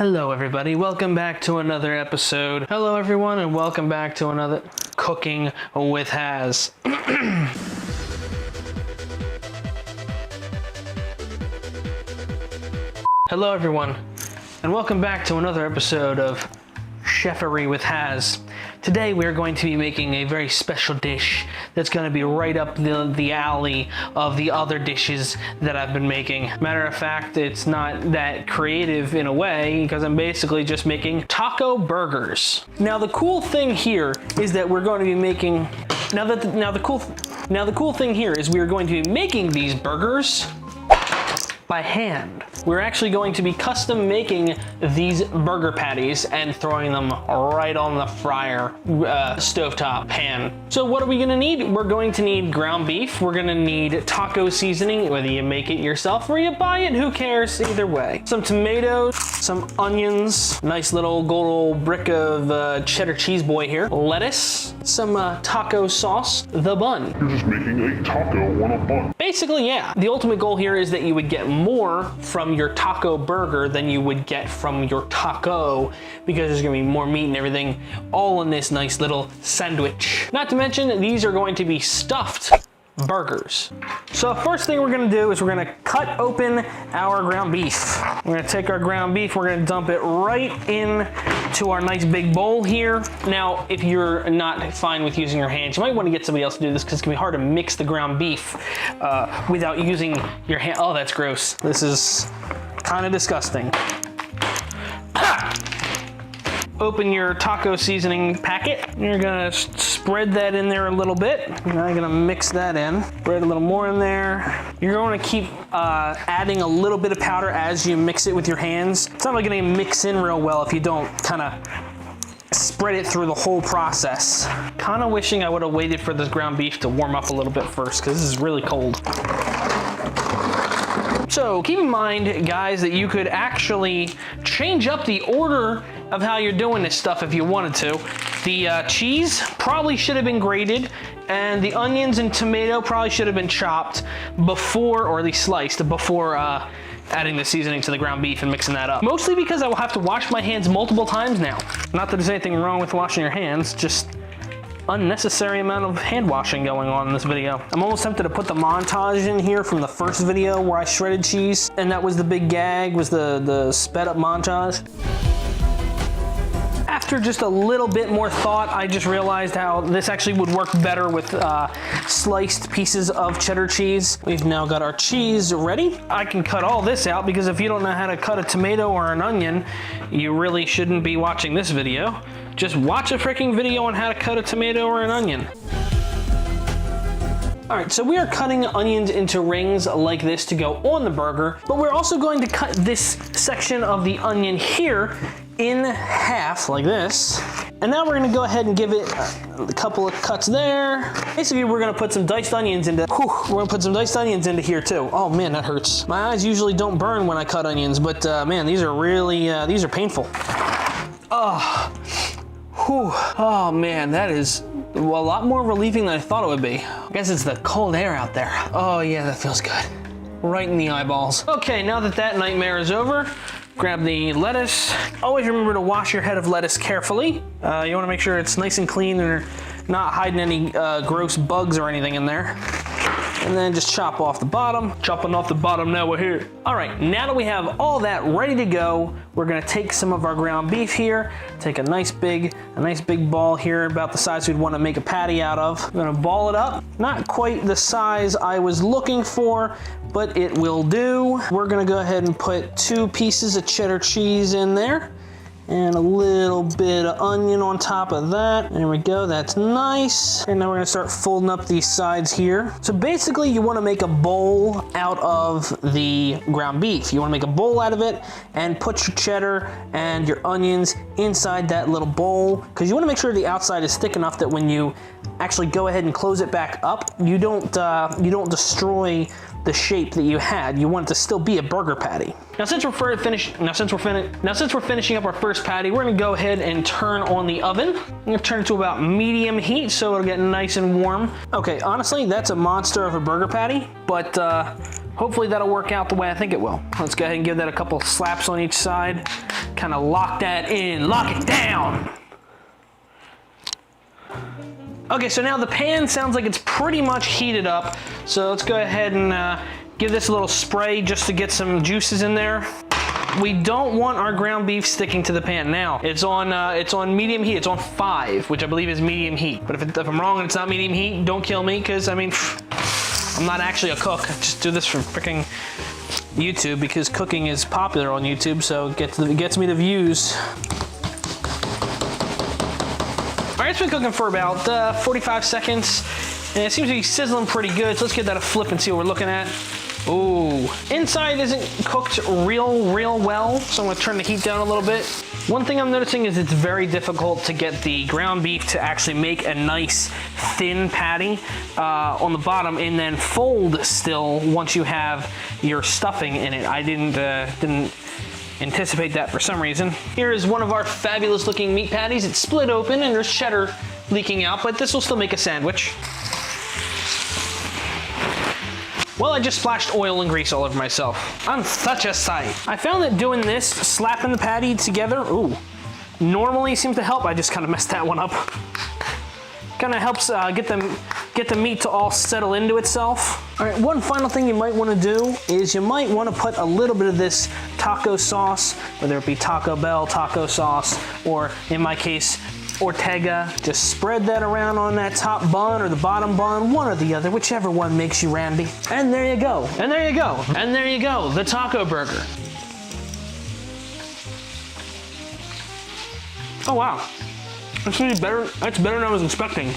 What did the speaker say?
Hello everybody, welcome back to another episode. Hello everyone and welcome back to another Cooking with Haz. Hello everyone and welcome back to another episode of Chefery with Haz. Today we are going to be making a very special dish that's going to be right up the alley of the other dishes that I've been making. Matter of fact, it's not that creative in a way because I'm basically just making taco burgers. Now the cool thing here is that we're going to be making the cool thing here is we are going to be making these burgers by hand. We're actually going to be custom making these burger patties and throwing them right on the fryer stovetop pan. So what are we gonna need? We're going to need ground beef. We're gonna need taco seasoning, whether you make it yourself or you buy it, who cares, either way. Some tomatoes, some onions, nice little gold brick of cheddar cheese boy here, lettuce, some taco sauce, the bun. You're just making a taco on a bun. Basically, yeah. The ultimate goal here is that you would get more from your taco burger than you would get from your taco because there's gonna be more meat and everything all in this nice little sandwich. Not to mention, these are going to be stuffed burgers. So first thing we're gonna do is we're gonna cut open our ground beef. We're gonna take our ground beef, we're gonna dump it right into our nice big bowl here. Now, if you're not fine with using your hands, you might wanna get somebody else to do this because it's gonna be hard to mix the ground beef without using your hand. Oh, that's gross. This is kind of disgusting. Open your taco seasoning packet. You're gonna spread that in there a little bit. Now you're gonna mix that in. Spread a little more in there. You're going to keep adding a little bit of powder as you mix it with your hands. It's not really gonna mix in real well if you don't kind of spread it through the whole process. Kind of wishing I would have waited for this ground beef to warm up a little bit first because this is really cold. So keep in mind, guys, that you could actually change up the order of how you're doing this stuff if you wanted to. The cheese probably should have been grated, and the onions and tomato probably should have been chopped before, or at least sliced, before adding the seasoning to the ground beef and mixing that up. Mostly because I will have to wash my hands multiple times now. Not that there's anything wrong with washing your hands, just unnecessary amount of hand washing going on in this video. I'm almost tempted to put the montage in here from the first video where I shredded cheese, and that was the big gag, was the sped up montage. After just a little bit more thought, I just realized how this actually would work better with sliced pieces of cheddar cheese. We've now got our cheese ready. I can cut all this out because if you don't know how to cut a tomato or an onion, you really shouldn't be watching this video. Just watch a freaking video on how to cut a tomato or an onion. All right, so we are cutting onions into rings like this to go on the burger, but we're also going to cut this section of the onion here in half like this. And now we're gonna go ahead and give it a couple of cuts there. Basically, we're gonna put some diced onions into, here too. Oh man, that hurts. My eyes usually don't burn when I cut onions, but man, these are really, these are painful. Oh, whew. Oh man, that is a lot more relieving than I thought it would be. I guess it's the cold air out there. Oh yeah, that feels good. Right in the eyeballs. Okay, now that that nightmare is over, grab the lettuce. Always remember to wash your head of lettuce carefully. You wanna make sure it's nice and clean and you're not hiding any gross bugs or anything in there. And then just chop off the bottom. Chopping off the bottom, now we're here. All right, now that we have all that ready to go, we're gonna take some of our ground beef here, take a nice big ball here, about the size we'd wanna make a patty out of. I'm gonna ball it up. Not quite the size I was looking for, but it will do. We're gonna go ahead and put 2 pieces of cheddar cheese in there. And a little bit of onion on top of that. There we go, that's nice. And now we're gonna start folding up these sides here. So basically you wanna make a bowl out of the ground beef. You wanna make a bowl out of it and put your cheddar and your onions inside that little bowl, because you wanna make sure the outside is thick enough that when you actually go ahead and close it back up, you don't destroy the shape that you had. You want it to still be a burger patty. Now since we're finishing up our first patty, we're gonna go ahead and turn on the oven. I'm gonna turn it to about medium heat so it'll get nice and warm. Okay, honestly, that's a monster of a burger patty, but hopefully that'll work out the way I think it will. Let's go ahead and give that a couple slaps on each side. kind of lock that in, lock it down. Okay, so now the pan sounds like it's pretty much heated up. So let's go ahead and give this a little spray just to get some juices in there. We don't want our ground beef sticking to the pan. Now, it's on medium heat. It's on 5, which I believe is medium heat. But if I'm wrong and it's not medium heat, don't kill me, because I mean, I'm not actually a cook. I just do this for freaking YouTube because cooking is popular on YouTube, so it gets me the views. All right, it's been cooking for about 45 seconds, and it seems to be sizzling pretty good. So let's give that a flip and see what we're looking at. Ooh, inside isn't cooked real well, so I'm gonna turn the heat down a little bit. One thing I'm noticing is it's very difficult to get the ground beef to actually make a nice thin patty on the bottom and then fold still once you have your stuffing in it. I didn't anticipate that for some reason. Here is one of our fabulous looking meat patties. It's split open and there's cheddar leaking out, but this will still make a sandwich. Well, I just splashed oil and grease all over myself. I'm such a sight. I found that doing this, slapping the patty together, ooh, normally seems to help. I just kind of messed that one up. Kind of helps get the meat to all settle into itself. All right, one final thing you might want to do is you might want to put a little bit of this taco sauce, whether it be Taco Bell taco sauce, or in my case, Ortega. Just spread that around on that top bun or the bottom bun, one or the other, whichever one makes you randy. And there you go, and there you go, and there you go, the taco burger. Oh wow, that's really better. That's better than I was expecting.